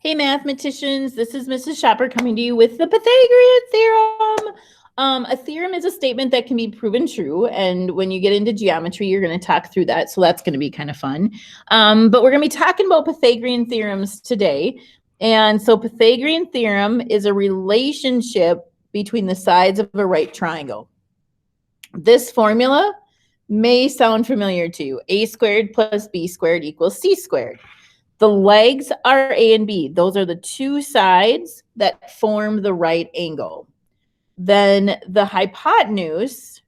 Hey, mathematicians, this is Mrs. Shopper coming to you with the Pythagorean Theorem. A theorem is a statement that can be proven true, and when you get into geometry, you're going to talk through that, so that's going to be kind of fun. But we're going to be talking about Pythagorean theorems today. And so Pythagorean theorem is a relationship between the sides of a right triangle. This formula may sound familiar to you. A squared plus B squared equals C squared. The legs are A and B. Those are the two sides that form the right angle. Then the hypotenuse,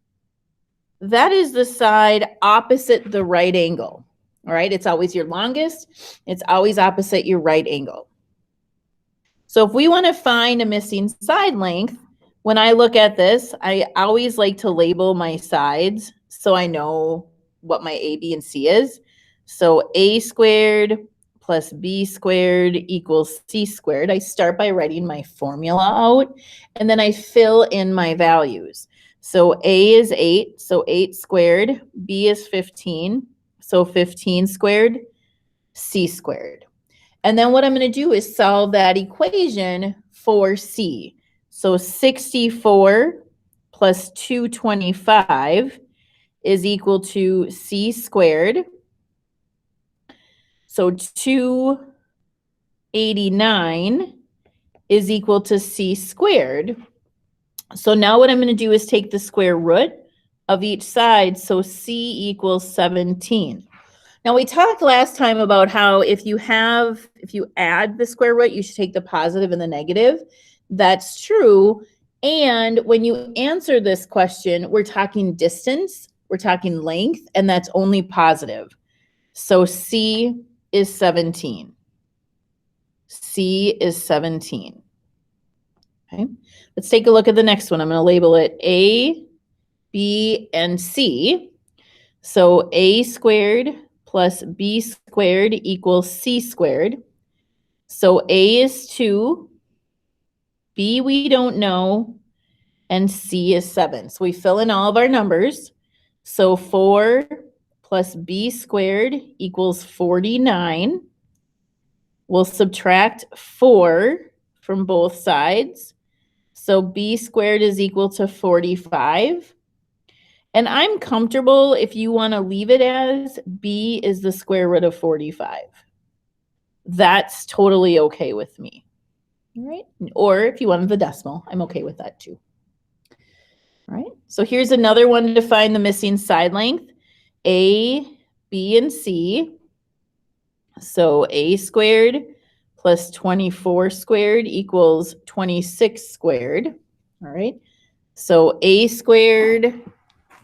that is the side opposite the right angle. All right, it's always your longest. It's always opposite your right angle. So if we want to find a missing side length, when I look at this, I always like to label my sides so I know what my A, B, and C is. So A squared plus B squared equals C squared. I start by writing my formula out, and then I fill in my values. So A is 8, so 8 squared. B is 15, so 15 squared, C squared. And then what I'm going to do is solve that equation for C. So 64 plus 225 is equal to C squared. So 289 is equal to C squared. So now what I'm going to do is take the square root of each side. So C equals 17. Now we talked last time about how if you add the square root, you should take the positive and the negative. That's true. And when you answer this question, we're talking distance, we're talking length, and that's only positive. So C is 17. C is 17. Okay, let's take a look at the next one. I'm going to label it A, B, and C. So A squared plus B squared equals C squared. So A is 2, B we don't know, and C is 7. So we fill in all of our numbers. So 4 plus B squared equals 49. We'll subtract 4 from both sides. So B squared is equal to 45. And I'm comfortable if you want to leave it as B is the square root of 45. That's totally okay with me. All right. Or if you wanted the decimal, I'm okay with that too. All right. So here's another one to find the missing side length. A, B, and C. So A squared plus 24 squared equals 26 squared. All right. So A squared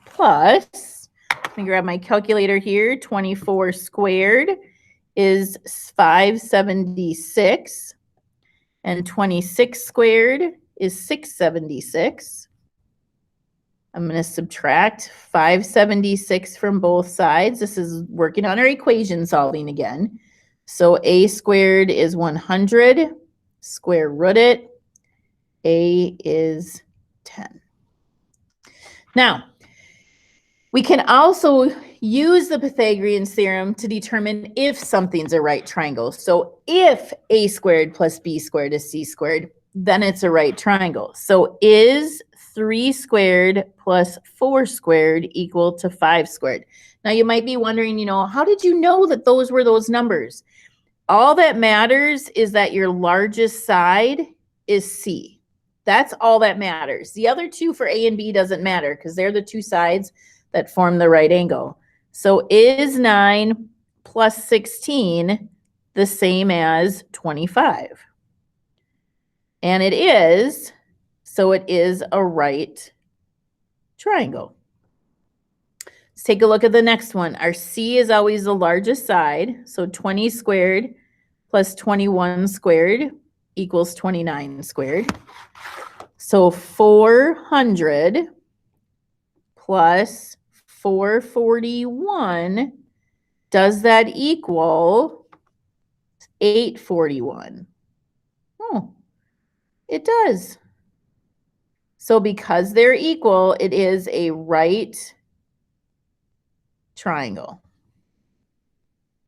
plus, let me grab my calculator here, 24 squared is 576, and 26 squared is 676. I'm going to subtract 576 from both sides. This is working on our equation solving again. So A squared is 100, square root it, A is 10. Now, we can also use the Pythagorean theorem to determine if something's a right triangle. So if A squared plus B squared is C squared, then it's a right triangle. So is 3 squared plus 4 squared equal to 5 squared? Now you might be wondering, how did you know that those were those numbers? All that matters is that your largest side is C. That's all that matters. The other two for A and B doesn't matter because they're the two sides that form the right angle. So is 9 plus 16 the same as 25? And it is, so it is a right triangle. Let's take a look at the next one. Our C is always the largest side. So 20 squared plus 21 squared equals 29 squared. So 400 plus 441, does that equal 841? Oh, it does. So because they're equal, it is a right triangle.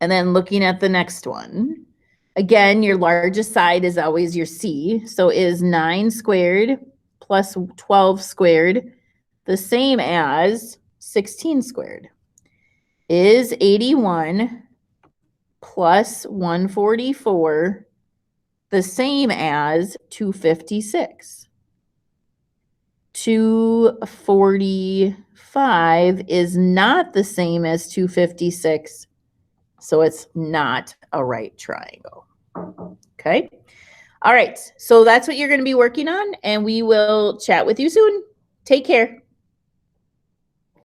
And then looking at the next one, Again, your largest side is always your C. So is 9 squared plus 12 squared the same as 16 squared? Is 81 plus 144 the same as 256? 245 is not the same as 256, so it's not a right triangle. Okay. All right. So that's what you're going to be working on, and we will chat with you soon. Take care.